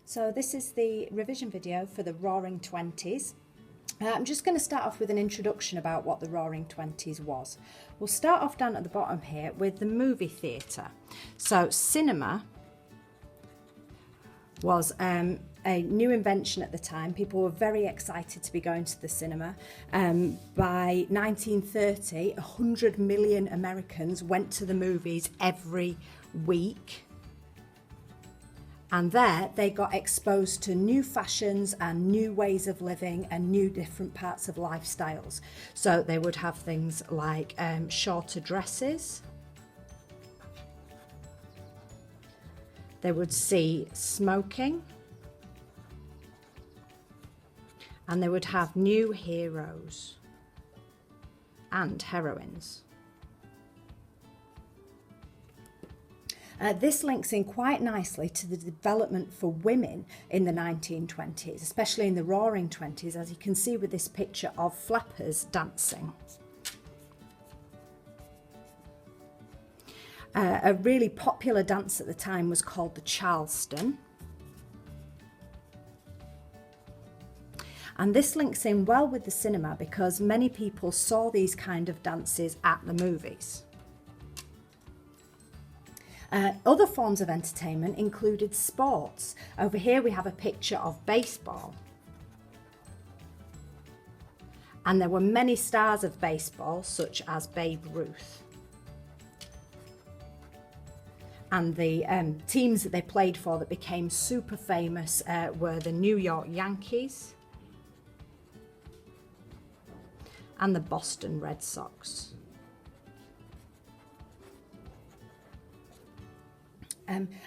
So this is the revision video for the Roaring Twenties. I'm just going to start off with an introduction about what the Roaring Twenties was. We'll start off down at the bottom here with the movie theatre. So cinema was a new invention at the time. People were very excited to be going to the cinema. By 1930, 100 million Americans went to the movies every week. And there they got exposed to new fashions and new ways of living and new different parts of lifestyles. So they would have things like shorter dresses. They would see smoking. And they would have new heroes and heroines. This links in quite nicely to the development for women in the 1920s, especially in the Roaring Twenties, as you can see with this picture of flappers dancing. A really popular dance at the time was called the Charleston. And this links in well with the cinema because many people saw these kind of dances at the movies. Other forms of entertainment included sports. Over here we have a picture of baseball. And there were many stars of baseball, such as Babe Ruth. And the teams that they played for that became super famous were the New York Yankees and the Boston Red Sox.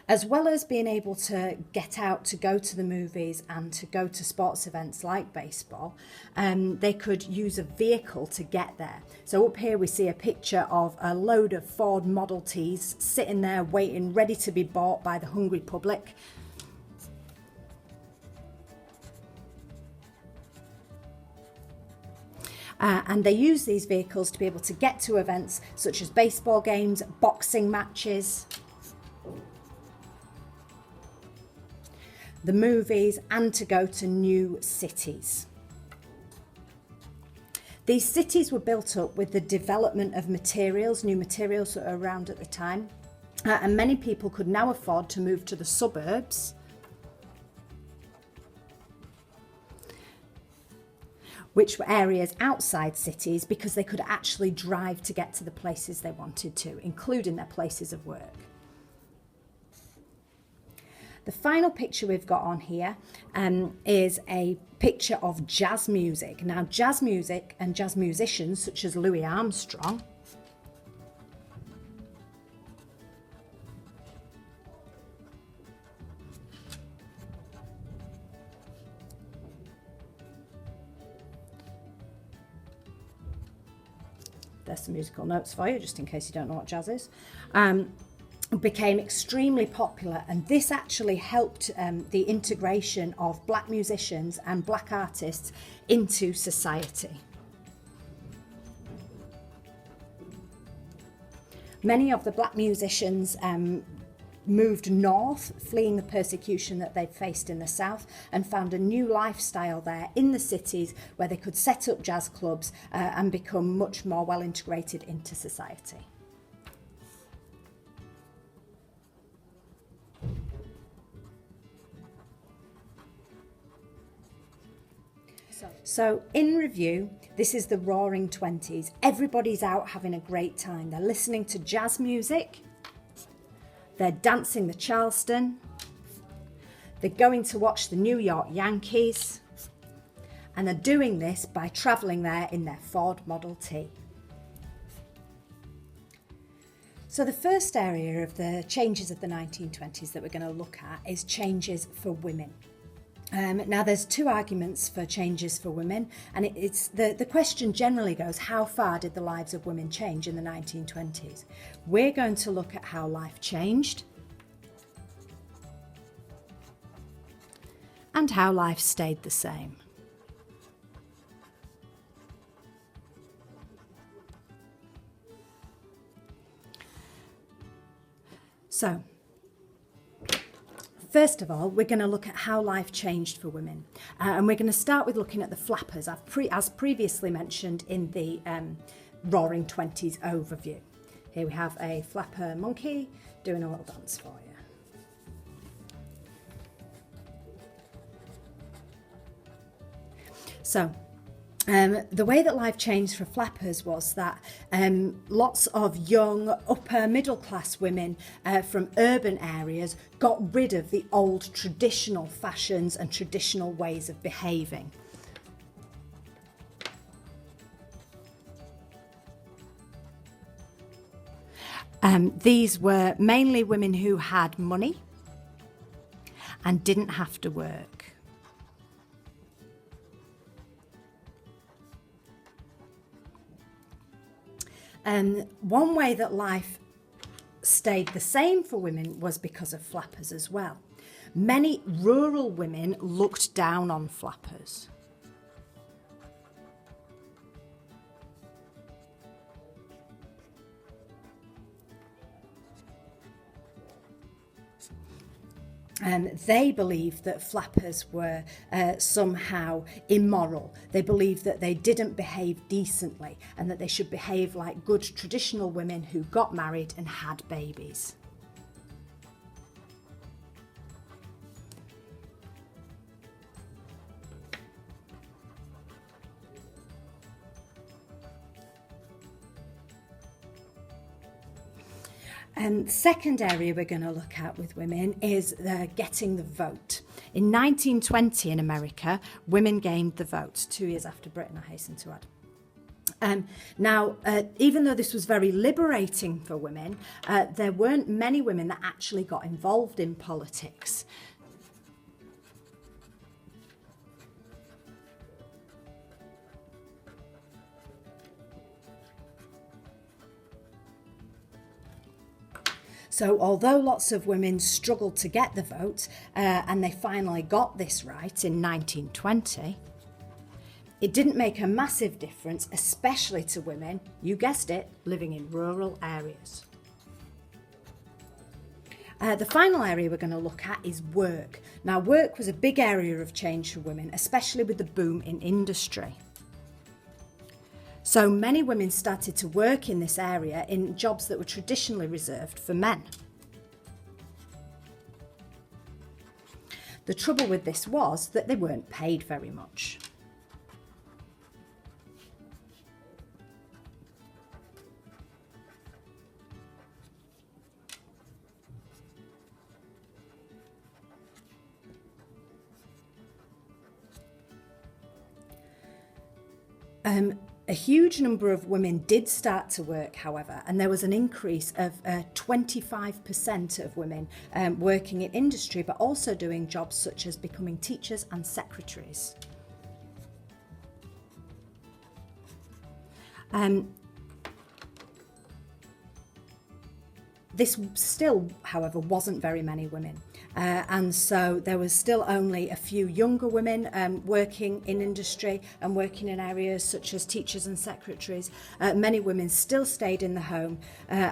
As well as being able to get out to go to the movies and to go to sports events like baseball, they could use a vehicle to get there. So up here we see a picture of a load of Ford Model Ts sitting there waiting, ready to be bought by the hungry public. And they use these vehicles to be able to get to events such as baseball games, boxing matches, the movies, and to go to new cities. These cities were built up with the development of materials, new materials that were around at the time, and many people could now afford to move to the suburbs, which were areas outside cities because they could actually drive to get to the places they wanted to, including their places of work. The final picture we've got on here is a picture of jazz music. Now, jazz music and jazz musicians such as Louis Armstrong there's some musical notes for you, just in case you don't know what jazz is. Became extremely popular, and this actually helped the integration of black musicians and black artists into society. Many of the black musicians moved north, fleeing the persecution that they'd faced in the south, and found a new lifestyle there in the cities where they could set up jazz clubs and become much more well integrated into society. So in review, this is the Roaring Twenties. Everybody's out having a great time. They're listening to jazz music. They're dancing the Charleston. They're going to watch the New York Yankees. And they're doing this by travelling there in their Ford Model T. So the first area of the changes of the 1920s that we're going to look at is changes for women. Now there's two arguments for changes for women, and it's the question generally goes, how far did the lives of women change in the 1920s? We're going to look at how life changed and how life stayed the same. So first of all, we're going to look at how life changed for women. And we're going to start with looking at the flappers, as previously mentioned in the Roaring Twenties overview. Here we have a flapper monkey doing a little dance for you. So, the way that life changed for flappers was that lots of young upper middle class women from urban areas got rid of the old traditional fashions and traditional ways of behaving. These were mainly women who had money and didn't have to work. One way that life stayed the same for women was because of flappers as well. Many rural women looked down on flappers. They believed that flappers were somehow immoral. They believed that they didn't behave decently and that they should behave like good traditional women who got married and had babies. Second area we're going to look at with women is getting the vote. In 1920 in America, women gained the vote, 2 years after Britain, I hasten to add. Now, even though this was very liberating for women, there weren't many women that actually got involved in politics. So although lots of women struggled to get the vote, and they finally got this right in 1920, it didn't make a massive difference, especially to women, you guessed it, living in rural areas. The final area we're going to look at is work. Now, work was a big area of change for women, especially with the boom in industry. So many women started to work in this area in jobs that were traditionally reserved for men. The trouble with this was that they weren't paid very much. A huge number of women did start to work, however, and there was an increase of 25% of women working in industry, but also doing jobs such as becoming teachers and secretaries. This still, however, wasn't very many women. And so there was still only a few younger women working in industry and working in areas such as teachers and secretaries. Many women still stayed in the home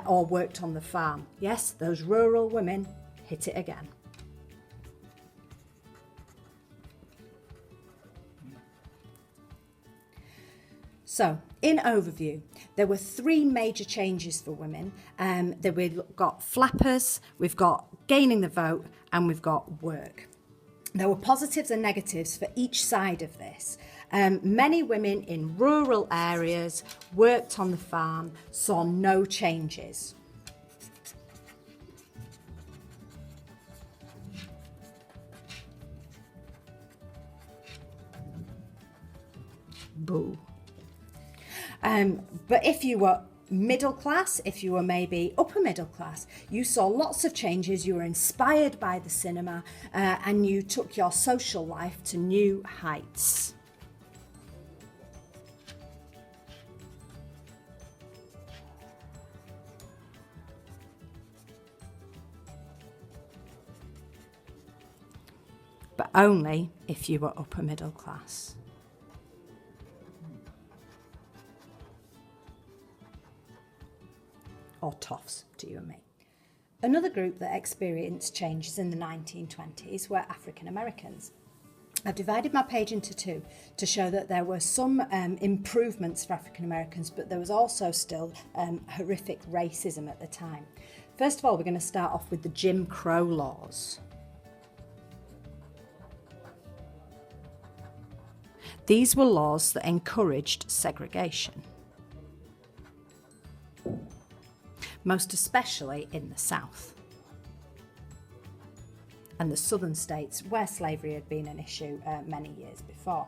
or worked on the farm. Yes, those rural women hit it again. So, in overview, there were 3 major changes for women. We've got flappers, we've got gaining the vote, and we've got work. There were positives and negatives for each side of this. Many women in rural areas worked on the farm, saw no changes. Boo. But if you were middle class, if you were maybe upper middle class, you saw lots of changes, you were inspired by the cinema, and you took your social life to new heights. But only if you were upper middle class. Or toffs to you and me. Another group that experienced changes in the 1920s were African Americans. I've divided my page into two to show that there were some improvements for African Americans, but there was also still horrific racism at the time. First of all, we're going to start off with the Jim Crow laws. These were laws that encouraged segregation, most especially in the South and the southern states where slavery had been an issue many years before.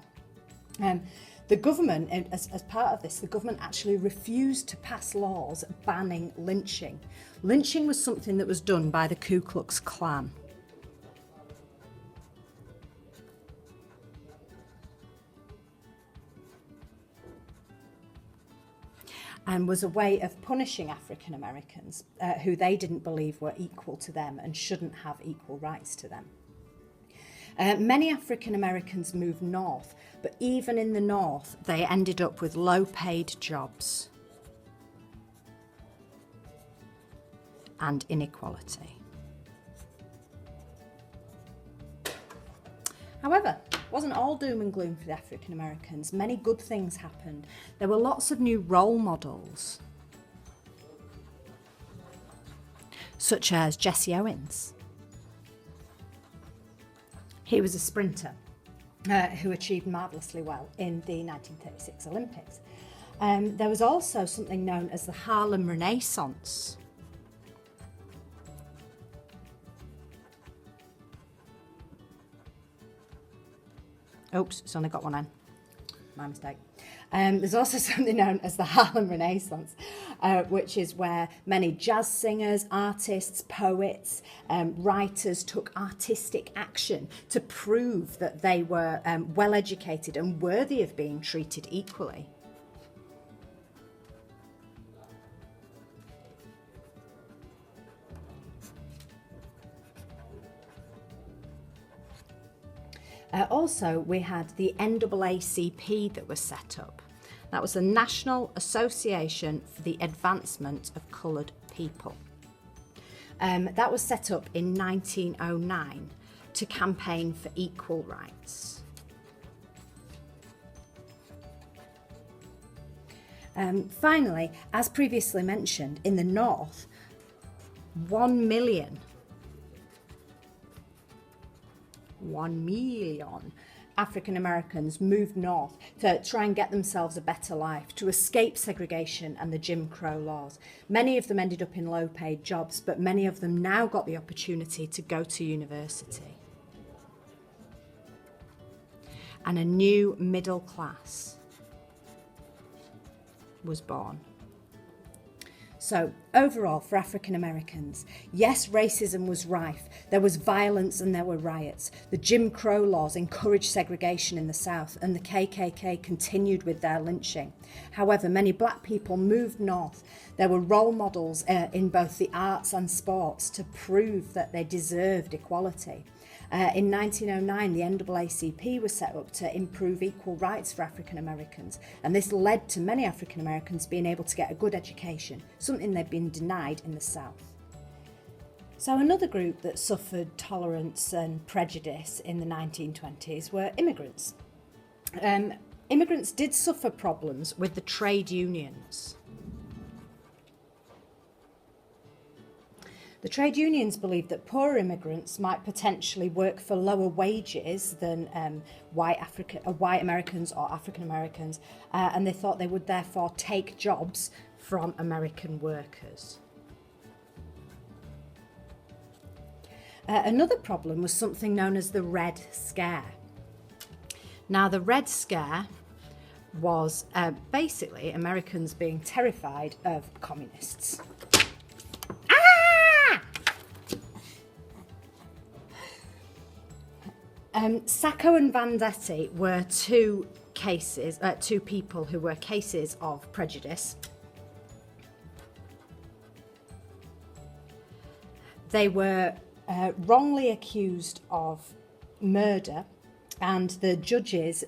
The government, as part of this, the government actually refused to pass laws banning lynching. Lynching was something that was done by the Ku Klux Klan. And was a way of punishing African Americans who they didn't believe were equal to them and shouldn't have equal rights to them. Many African Americans moved north, but even in the north, they ended up with low-paid jobs and inequality. However, it wasn't all doom and gloom for the African Americans. Many good things happened. There were lots of new role models, such as Jesse Owens. He was a sprinter who achieved marvellously well in the 1936 Olympics. There was also something known as the Harlem Renaissance. Oops, it's only got one end. My mistake. There's also something known as the Harlem Renaissance, which is where many jazz singers, artists, poets, writers took artistic action to prove that they were well educated and worthy of being treated equally. Also, we had the NAACP that was set up. That was the National Association for the Advancement of Coloured People. That was set up in 1909 to campaign for equal rights. Finally, as previously mentioned, in the North, 1 million African Americans moved north to try and get themselves a better life, to escape segregation and the Jim Crow laws. Many of them ended up in low-paid jobs, but many of them now got the opportunity to go to university. And a new middle class was born. So, overall, for African Americans, yes, racism was rife. There was violence and there were riots. The Jim Crow laws encouraged segregation in the South, and the KKK continued with their lynching. However, many black people moved north. There were role models in both the arts and sports to prove that they deserved equality. In 1909, the NAACP was set up to improve equal rights for African Americans, and this led to many African Americans being able to get a good education, something they'd been denied in the South. So another group that suffered tolerance and prejudice in the 1920s were immigrants. Immigrants did suffer problems with the trade unions. The trade unions believed that poor immigrants might potentially work for lower wages than white Americans or African Americans, and they thought they would therefore take jobs from American workers. Another problem was something known as the Red Scare. Now, the Red Scare was basically Americans being terrified of communists. Sacco and Vandetti were two people who were cases of prejudice. They were wrongly accused of murder, and the judges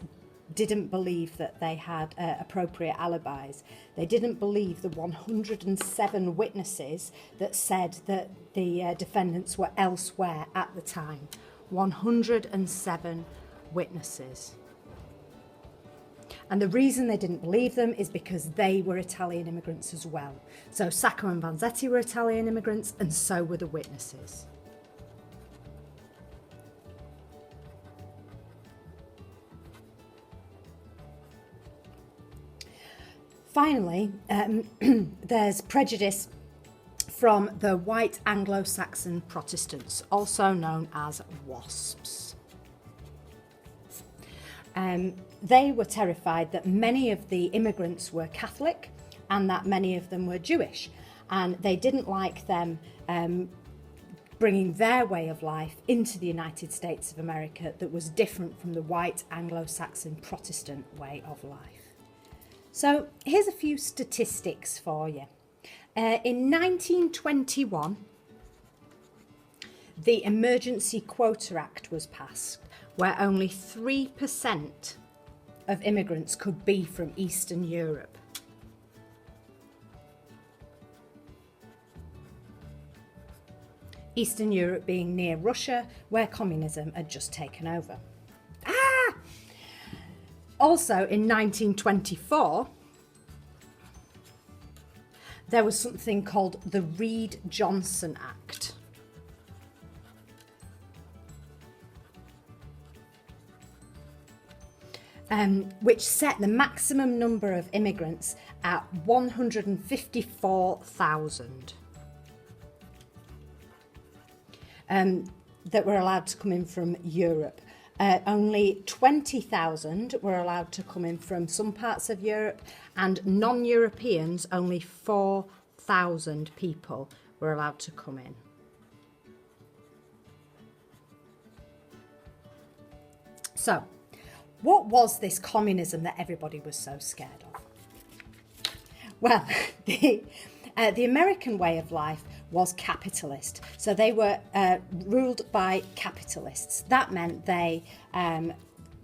didn't believe that they had appropriate alibis. They didn't believe the 107 witnesses that said that the defendants were elsewhere at the time. 107 witnesses. And the reason they didn't believe them is because they were Italian immigrants as well. So Sacco and Vanzetti were Italian immigrants, and so were the witnesses. Finally, there's prejudice from the white Anglo-Saxon Protestants, also known as WASPs. They were terrified that many of the immigrants were Catholic and that many of them were Jewish, and they didn't like them bringing their way of life into the United States of America that was different from the white Anglo-Saxon Protestant way of life. So here's a few statistics for you. In 1921, the Emergency Quota Act was passed, where only 3% of immigrants could be from Eastern Europe. Eastern Europe being near Russia, where communism had just taken over. Also, in 1924, there was something called the Reed-Johnson Act. Which set the maximum number of immigrants at 154,000 that were allowed to come in from Europe. Only 20,000 were allowed to come in from some parts of Europe, and non-Europeans, only 4,000 people were allowed to come in. So, what was this communism that everybody was so scared of? Well, the American way of life was capitalist. So they were ruled by capitalists. That meant they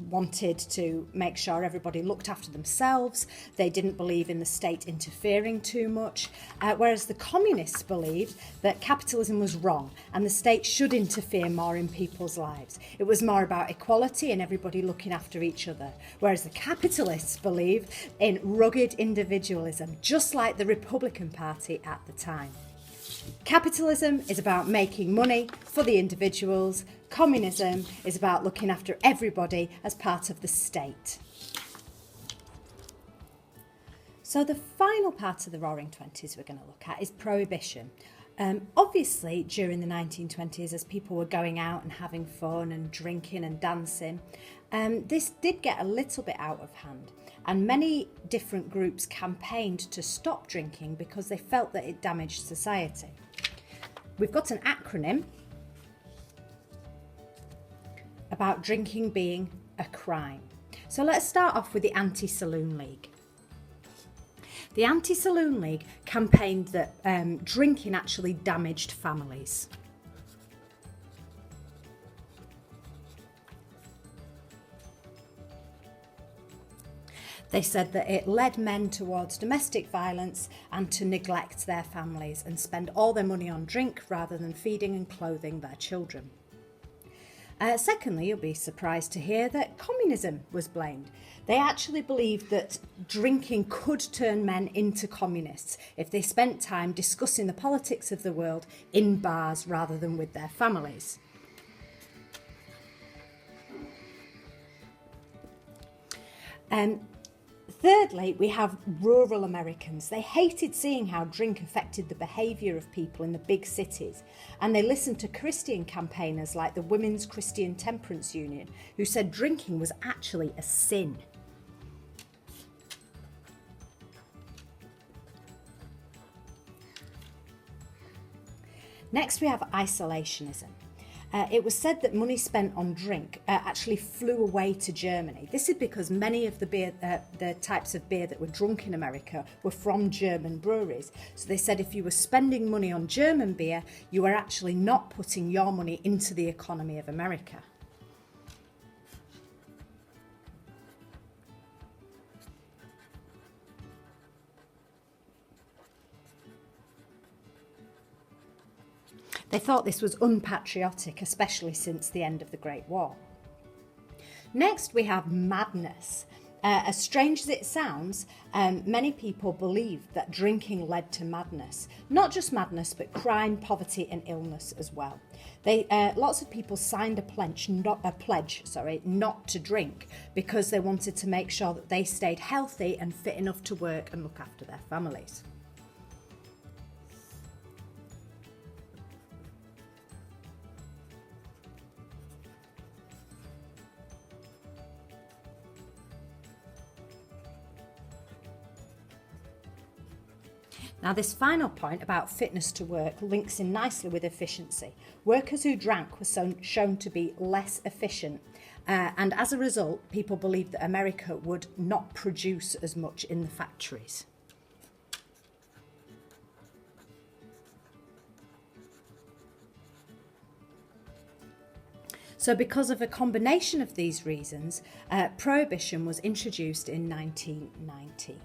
wanted to make sure everybody looked after themselves. They didn't believe in the state interfering too much, whereas the communists believed that capitalism was wrong and the state should interfere more in people's lives. It was more about equality and everybody looking after each other, whereas the capitalists believed in rugged individualism, just like the Republican Party at the time. Capitalism is about making money for the individuals. Communism is about looking after everybody as part of the state. So the final part of the Roaring Twenties we're going to look at is Prohibition. Obviously, during the 1920s, as people were going out and having fun and drinking and dancing, this did get a little bit out of hand. And many different groups campaigned to stop drinking because they felt that it damaged society. We've got an acronym about drinking being a crime. So let's start off with the Anti-Saloon League. The Anti-Saloon League campaigned that drinking actually damaged families. They said that it led men towards domestic violence and to neglect their families and spend all their money on drink rather than feeding and clothing their children. Secondly, you'll be surprised to hear that communism was blamed. They actually believed that drinking could turn men into communists if they spent time discussing the politics of the world in bars rather than with their families. Thirdly, we have rural Americans. They hated seeing how drink affected the behaviour of people in the big cities, and they listened to Christian campaigners like the Women's Christian Temperance Union, who said drinking was actually a sin. Next, we have isolationism. It was said that money spent on drink actually flew away to Germany. This is because many of the types of beer that were drunk in America were from German breweries. So they said if you were spending money on German beer, you were actually not putting your money into the economy of America. They thought this was unpatriotic, especially since the end of the Great War. Next, we have madness. As strange as it sounds, many people believed that drinking led to madness. Not just madness, but crime, poverty and illness as well. Lots of people signed a pledge not to drink, because they wanted to make sure that they stayed healthy and fit enough to work and look after their families. Now, this final point about fitness to work links in nicely with efficiency. Workers who drank were shown to be less efficient, and as a result, people believed that America would not produce as much in the factories. So because of a combination of these reasons, Prohibition was introduced in 1919.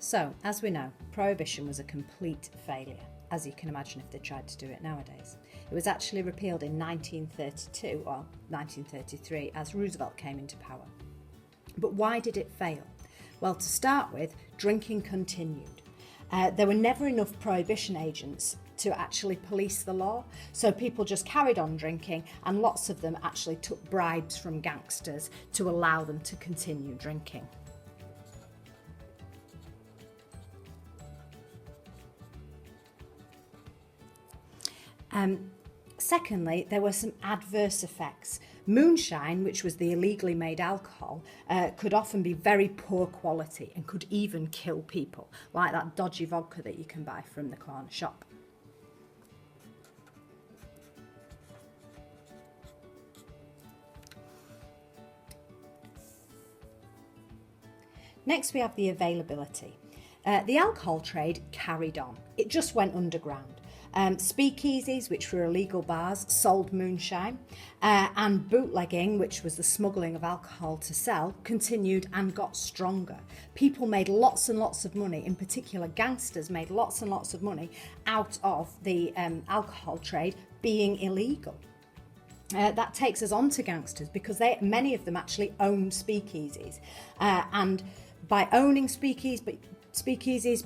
So, as we know, Prohibition was a complete failure, as you can imagine if they tried to do it nowadays. It was actually repealed in 1932 or 1933 as Roosevelt came into power. But why did it fail? Well, to start with, drinking continued. There were never enough prohibition agents to actually police the law, so people just carried on drinking, and lots of them actually took bribes from gangsters to allow them to continue drinking. Secondly, there were some adverse effects. Moonshine, which was the illegally made alcohol, could often be very poor quality and could even kill people, like that dodgy vodka that you can buy from the corner shop. Next, we have the availability. The alcohol trade carried on. It just went underground. Speakeasies, which were illegal bars, sold moonshine, and bootlegging, which was the smuggling of alcohol to sell, continued and got stronger. People made lots and lots of money, in particular gangsters made lots and lots of money out of the alcohol trade being illegal. That takes us on to gangsters, because many of them actually owned speakeasies, and by owning speakeasies,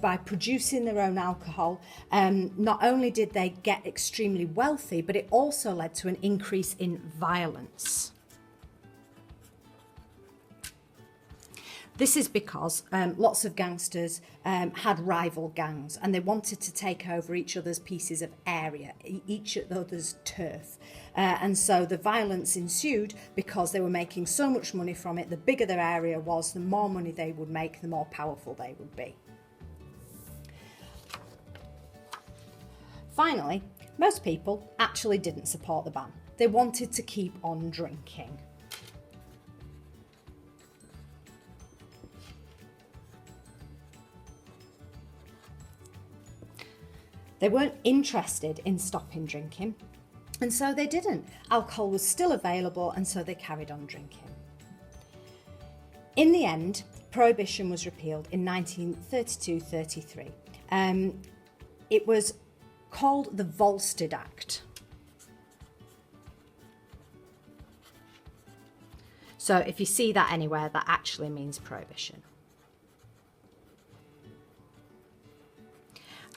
by producing their own alcohol, not only did they get extremely wealthy, but it also led to an increase in violence. This is because lots of gangsters had rival gangs, and they wanted to take over each other's pieces of area, each other's turf. And so the violence ensued because they were making so much money from it. The bigger their area was, the more money they would make, the more powerful they would be. Finally, most people actually didn't support the ban. They wanted to keep on drinking. They weren't interested in stopping drinking, and so they didn't. Alcohol was still available, and so they carried on drinking. In the end, Prohibition was repealed in 1932-33. It was called the Volstead Act. So if you see that anywhere, that actually means prohibition.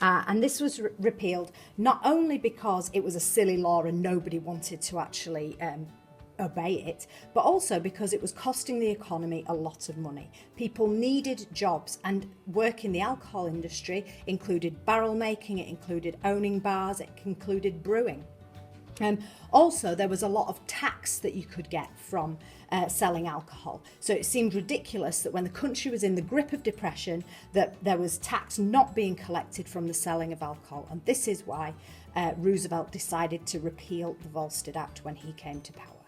And this was repealed not only because it was a silly law and nobody wanted to actually obey it, but also because it was costing the economy a lot of money. People needed jobs, and work in the alcohol industry included barrel making, it included owning bars, it included brewing. Also, there was a lot of tax that you could get from selling alcohol. So it seemed ridiculous that when the country was in the grip of depression, that there was tax not being collected from the selling of alcohol. And this is why Roosevelt decided to repeal the Volstead Act when he came to power.